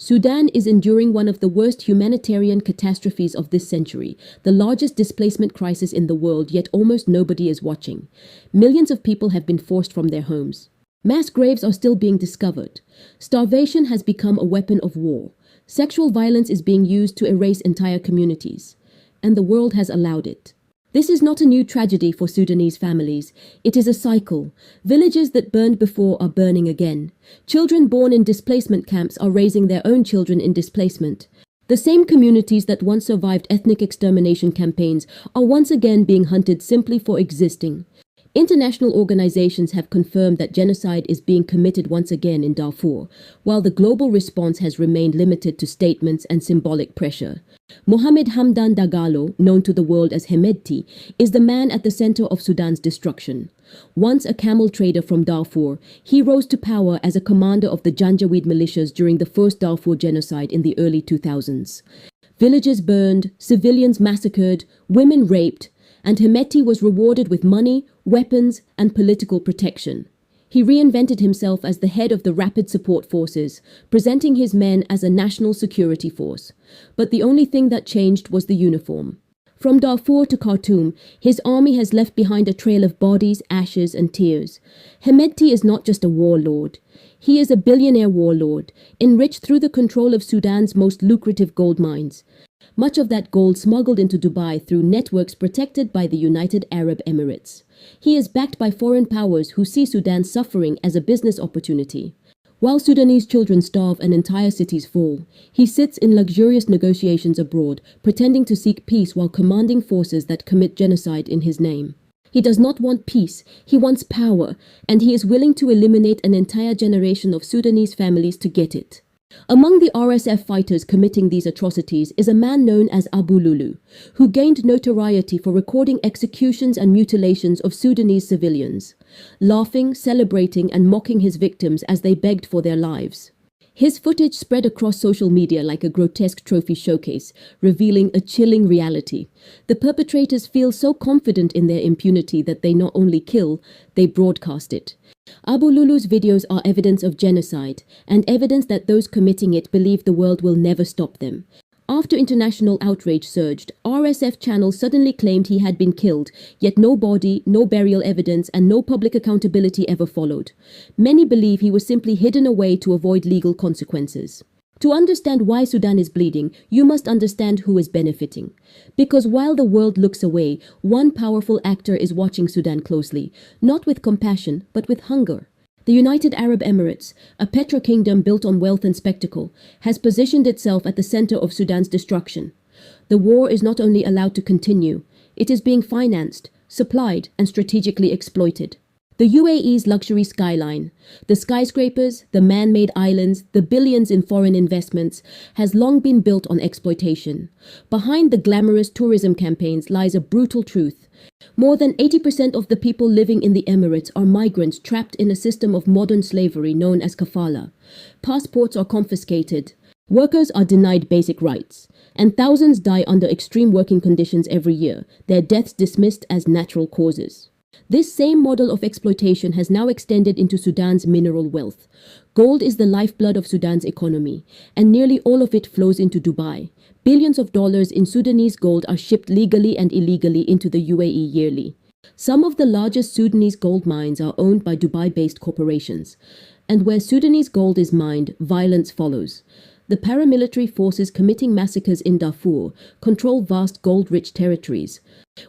Sudan is enduring one of the worst humanitarian catastrophes of this century, the largest displacement crisis in the world, yet almost nobody is watching. Millions of people have been forced from their homes. Mass graves are still being discovered. Starvation has become a weapon of war. Sexual violence is being used to erase entire communities. And the world has allowed it. This is not a new tragedy for Sudanese families. It is a cycle. Villages that burned before are burning again. Children born in displacement camps are raising their own children in displacement. The same communities that once survived ethnic extermination campaigns are once again being hunted simply for existing. International organizations have confirmed that genocide is being committed once again in Darfur, while the global response has remained limited to statements and symbolic pressure. Mohamed Hamdan Dagalo, known to the world as Hemedti, is the man at the center of Sudan's destruction. Once a camel trader from Darfur, he rose to power as a commander of the Janjaweed militias during the first Darfur genocide in the early 2000s. Villages burned, civilians massacred, women raped, and Hemedti was rewarded with money, weapons, and political protection. He reinvented himself as the head of the Rapid Support Forces, presenting his men as a national security force. But the only thing that changed was the uniform. From Darfur to Khartoum, his army has left behind a trail of bodies, ashes, and tears. Hemedti is not just a warlord. He is a billionaire warlord, enriched through the control of Sudan's most lucrative gold mines. Much of that gold smuggled into Dubai through networks protected by the United Arab Emirates. He is backed by foreign powers who see Sudan suffering as a business opportunity. While Sudanese children starve and entire cities fall, he sits in luxurious negotiations abroad, pretending to seek peace while commanding forces that commit genocide in his name. He does not want peace, he wants power, and he is willing to eliminate an entire generation of Sudanese families to get it. Among the RSF fighters committing these atrocities is a man known as Abu Lulu, who gained notoriety for recording executions and mutilations of Sudanese civilians, laughing, celebrating, and mocking his victims as they begged for their lives. His footage spread across social media like a grotesque trophy showcase, revealing a chilling reality. The perpetrators feel so confident in their impunity that they not only kill, they broadcast it. Abu Lulu's videos are evidence of genocide, and evidence that those committing it believe the world will never stop them. After international outrage surged, RSF channels suddenly claimed he had been killed, yet no body, no burial evidence, and no public accountability ever followed. Many believe he was simply hidden away to avoid legal consequences. To understand why Sudan is bleeding, you must understand who is benefiting. Because while the world looks away, one powerful actor is watching Sudan closely, not with compassion, but with hunger. The United Arab Emirates, a petro-kingdom built on wealth and spectacle, has positioned itself at the center of Sudan's destruction. The war is not only allowed to continue, it is being financed, supplied, and strategically exploited. The UAE's luxury skyline, the skyscrapers, the man-made islands, the billions in foreign investments, has long been built on exploitation. Behind the glamorous tourism campaigns lies a brutal truth. More than 80% of the people living in the Emirates are migrants trapped in a system of modern slavery known as kafala. Passports are confiscated, workers are denied basic rights, and thousands die under extreme working conditions every year, their deaths dismissed as natural causes. This same model of exploitation has now extended into Sudan's mineral wealth. Gold is the lifeblood of Sudan's economy, and nearly all of it flows into Dubai. Billions of dollars in Sudanese gold are shipped legally and illegally into the UAE yearly. Some of the largest Sudanese gold mines are owned by Dubai-based corporations. And where Sudanese gold is mined, violence follows. The paramilitary forces committing massacres in Darfur control vast gold-rich territories,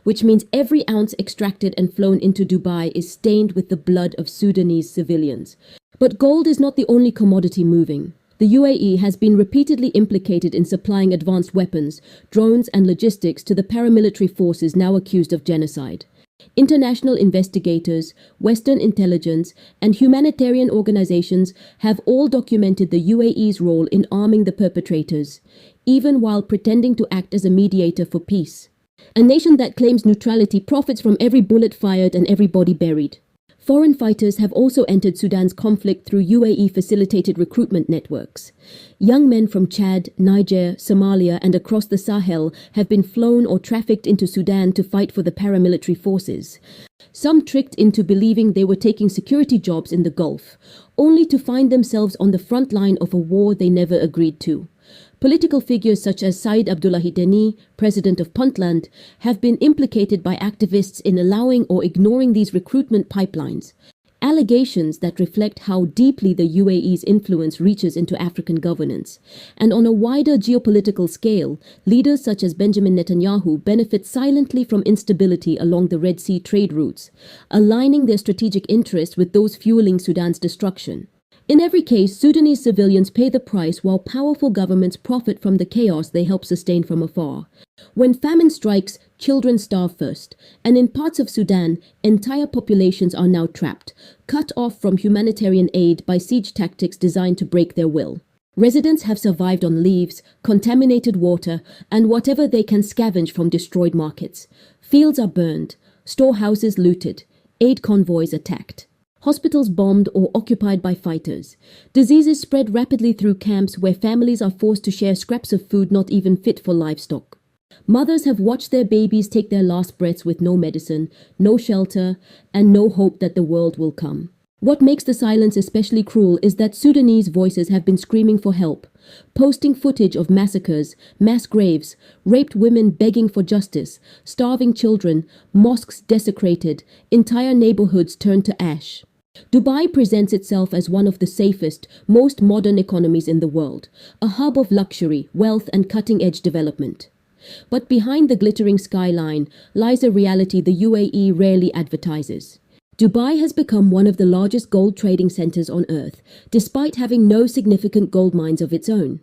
which means every ounce extracted and flown into Dubai is stained with the blood of Sudanese civilians. But gold is not the only commodity moving. The UAE has been repeatedly implicated in supplying advanced weapons, drones, and logistics to the paramilitary forces now accused of genocide. International investigators, Western intelligence, and humanitarian organizations have all documented the UAE's role in arming the perpetrators, even while pretending to act as a mediator for peace. A nation that claims neutrality profits from every bullet fired and every body buried. Foreign fighters have also entered Sudan's conflict through UAE-facilitated recruitment networks. Young men from Chad, Niger, Somalia, and across the Sahel have been flown or trafficked into Sudan to fight for the paramilitary forces. Some tricked into believing they were taking security jobs in the Gulf, only to find themselves on the front line of a war they never agreed to. Political figures such as Said Abdullahi Deni, president of Puntland, have been implicated by activists in allowing or ignoring these recruitment pipelines. Allegations that reflect how deeply the UAE's influence reaches into African governance. And on a wider geopolitical scale, leaders such as Benjamin Netanyahu benefit silently from instability along the Red Sea trade routes, aligning their strategic interests with those fueling Sudan's destruction. In every case, Sudanese civilians pay the price while powerful governments profit from the chaos they help sustain from afar. When famine strikes, children starve first, and in parts of Sudan, entire populations are now trapped, cut off from humanitarian aid by siege tactics designed to break their will. Residents have survived on leaves, contaminated water, and whatever they can scavenge from destroyed markets. Fields are burned, storehouses looted, aid convoys attacked. Hospitals bombed or occupied by fighters. Diseases spread rapidly through camps where families are forced to share scraps of food not even fit for livestock. Mothers have watched their babies take their last breaths with no medicine, no shelter, and no hope that the world will come. What makes the silence especially cruel is that Sudanese voices have been screaming for help, posting footage of massacres, mass graves, raped women begging for justice, starving children, mosques desecrated, entire neighborhoods turned to ash. Dubai presents itself as one of the safest, most modern economies in the world, a hub of luxury, wealth, and cutting-edge development. But behind the glittering skyline lies a reality the UAE rarely advertises. Dubai has become one of the largest gold trading centers on earth, despite having no significant gold mines of its own.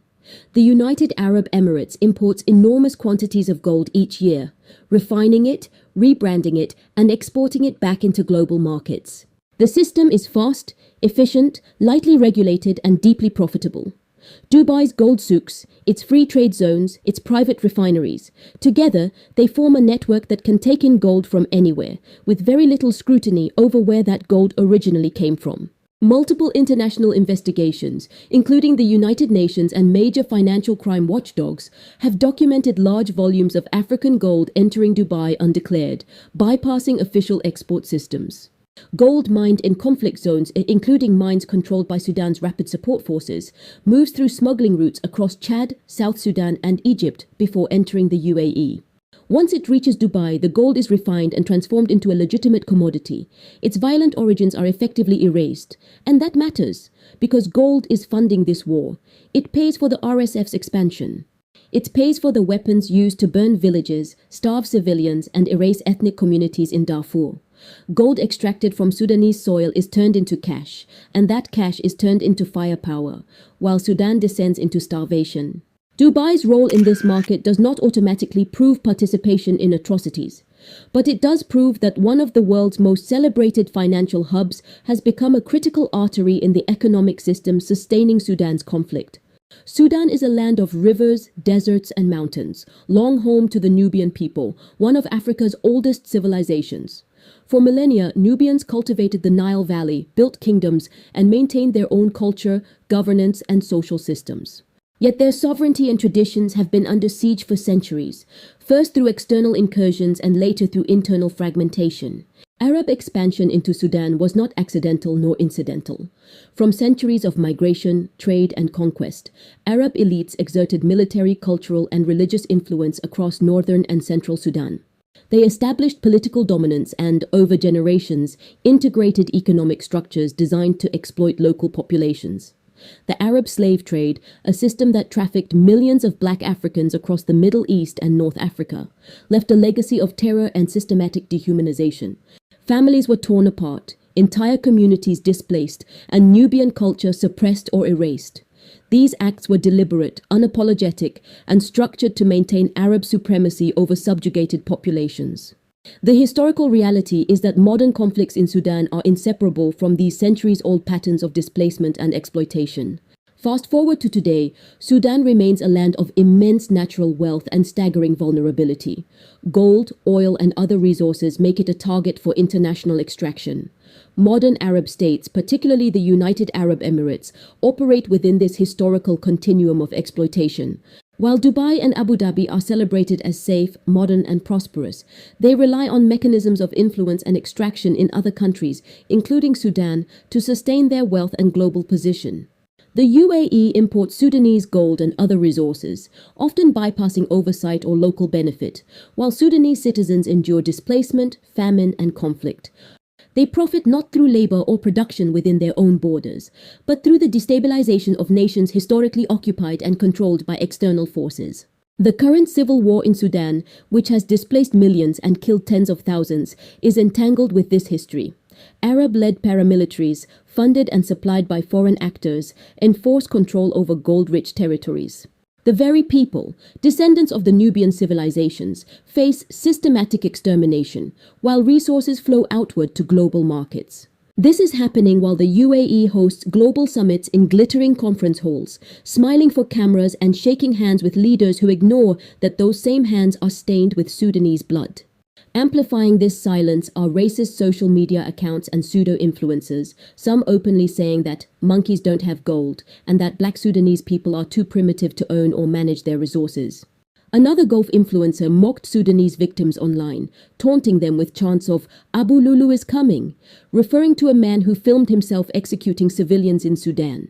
The United Arab Emirates imports enormous quantities of gold each year, refining it, rebranding it, and exporting it back into global markets. The system is fast, efficient, lightly regulated, and deeply profitable. Dubai's gold souks, its free trade zones, its private refineries. Together, they form a network that can take in gold from anywhere, with very little scrutiny over where that gold originally came from. Multiple international investigations, including the United Nations and major financial crime watchdogs, have documented large volumes of African gold entering Dubai undeclared, bypassing official export systems. Gold mined in conflict zones, including mines controlled by Sudan's Rapid Support Forces, moves through smuggling routes across Chad, South Sudan, and Egypt before entering the UAE. Once it reaches Dubai, the gold is refined and transformed into a legitimate commodity. Its violent origins are effectively erased. And that matters, because gold is funding this war. It pays for the RSF's expansion. It pays for the weapons used to burn villages, starve civilians, and erase ethnic communities in Darfur. Gold extracted from Sudanese soil is turned into cash, and that cash is turned into firepower, while Sudan descends into starvation. Dubai's role in this market does not automatically prove participation in atrocities, but it does prove that one of the world's most celebrated financial hubs has become a critical artery in the economic system sustaining Sudan's conflict. Sudan is a land of rivers, deserts, and mountains, long home to the Nubian people, one of Africa's oldest civilizations. For millennia, Nubians cultivated the Nile Valley, built kingdoms, and maintained their own culture, governance, and social systems. Yet their sovereignty and traditions have been under siege for centuries, first through external incursions and later through internal fragmentation. Arab expansion into Sudan was not accidental nor incidental. From centuries of migration, trade, and conquest, Arab elites exerted military, cultural, and religious influence across northern and central Sudan. They established political dominance and, over generations, integrated economic structures designed to exploit local populations. The Arab slave trade, a system that trafficked millions of black Africans across the Middle East and North Africa, left a legacy of terror and systematic dehumanization. Families were torn apart, entire communities displaced, and Nubian culture suppressed or erased. These acts were deliberate, unapologetic, and structured to maintain Arab supremacy over subjugated populations. The historical reality is that modern conflicts in Sudan are inseparable from these centuries-old patterns of displacement and exploitation. Fast forward to today, Sudan remains a land of immense natural wealth and staggering vulnerability. Gold, oil, and other resources make it a target for international extraction. Modern Arab states, particularly the United Arab Emirates, operate within this historical continuum of exploitation. While Dubai and Abu Dhabi are celebrated as safe, modern, and prosperous, they rely on mechanisms of influence and extraction in other countries, including Sudan, to sustain their wealth and global position. The UAE imports Sudanese gold and other resources, often bypassing oversight or local benefit, while Sudanese citizens endure displacement, famine, and conflict. They profit not through labor or production within their own borders, but through the destabilization of nations historically occupied and controlled by external forces. The current civil war in Sudan, which has displaced millions and killed tens of thousands, is entangled with this history. Arab-led paramilitaries, funded and supplied by foreign actors, enforce control over gold-rich territories. The very people, descendants of the Nubian civilizations, face systematic extermination, while resources flow outward to global markets. This is happening while the UAE hosts global summits in glittering conference halls, smiling for cameras and shaking hands with leaders who ignore that those same hands are stained with Sudanese blood. Amplifying this silence are racist social media accounts and pseudo-influencers, some openly saying that monkeys don't have gold and that black Sudanese people are too primitive to own or manage their resources. Another Gulf influencer mocked Sudanese victims online, taunting them with chants of "Abu Lulu is coming," referring to a man who filmed himself executing civilians in Sudan.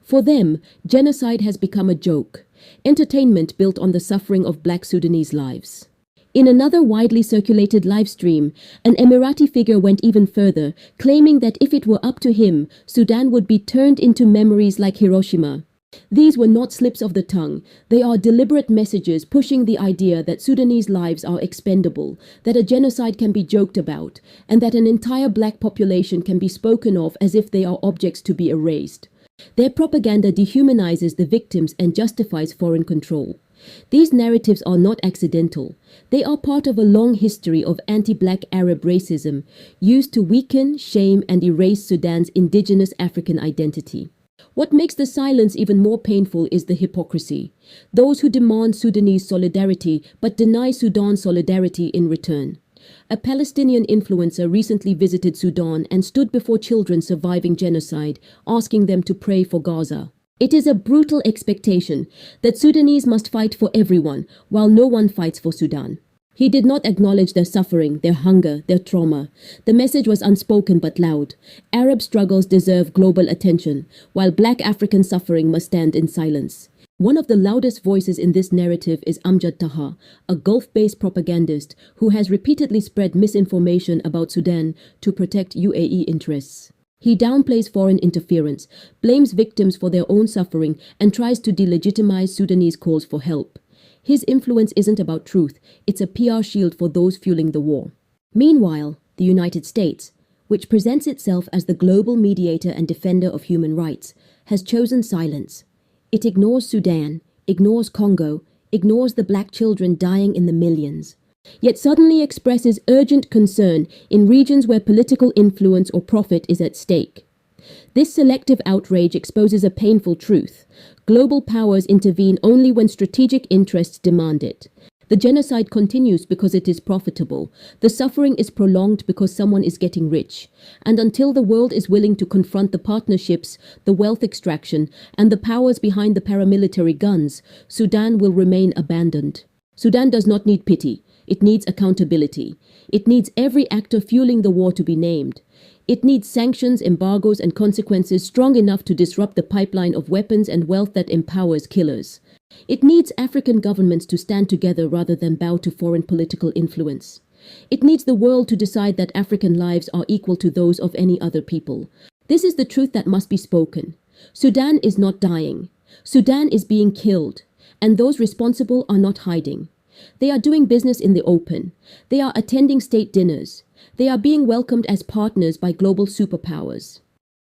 For them, genocide has become a joke, entertainment built on the suffering of black Sudanese lives. In another widely circulated live stream, an Emirati figure went even further, claiming that if it were up to him, Sudan would be turned into memories like Hiroshima. These were not slips of the tongue. They are deliberate messages pushing the idea that Sudanese lives are expendable, that a genocide can be joked about, and that an entire black population can be spoken of as if they are objects to be erased. Their propaganda dehumanizes the victims and justifies foreign control. These narratives are not accidental. They are part of a long history of anti-black Arab racism used to weaken, shame, and erase Sudan's indigenous African identity. What makes the silence even more painful is the hypocrisy. Those who demand Sudanese solidarity but deny Sudan's solidarity in return. A Palestinian influencer recently visited Sudan and stood before children surviving genocide, asking them to pray for Gaza. It is a brutal expectation that Sudanese must fight for everyone, while no one fights for Sudan. He did not acknowledge their suffering, their hunger, their trauma. The message was unspoken but loud. Arab struggles deserve global attention, while black African suffering must stand in silence. One of the loudest voices in this narrative is Amjad Taha, a Gulf-based propagandist who has repeatedly spread misinformation about Sudan to protect UAE interests. He downplays foreign interference, blames victims for their own suffering, and tries to delegitimize Sudanese calls for help. His influence isn't about truth, it's a PR shield for those fueling the war. Meanwhile, the United States, which presents itself as the global mediator and defender of human rights, has chosen silence. It ignores Sudan, ignores Congo, ignores the black children dying in the millions. Yet suddenly expresses urgent concern in regions where political influence or profit is at stake. This selective outrage exposes a painful truth. Global powers intervene only when strategic interests demand it. The genocide continues because it is profitable. The suffering is prolonged because someone is getting rich. And until the world is willing to confront the partnerships, the wealth extraction, and the powers behind the paramilitary guns, Sudan will remain abandoned. Sudan does not need pity. It needs accountability. It needs every actor fueling the war to be named. It needs sanctions, embargoes, and consequences strong enough to disrupt the pipeline of weapons and wealth that empowers killers. It needs African governments to stand together rather than bow to foreign political influence. It needs the world to decide that African lives are equal to those of any other people. This is the truth that must be spoken. Sudan is not dying. Sudan is being killed, and those responsible are not hiding. They are doing business in the open. They are attending state dinners. They are being welcomed as partners by global superpowers.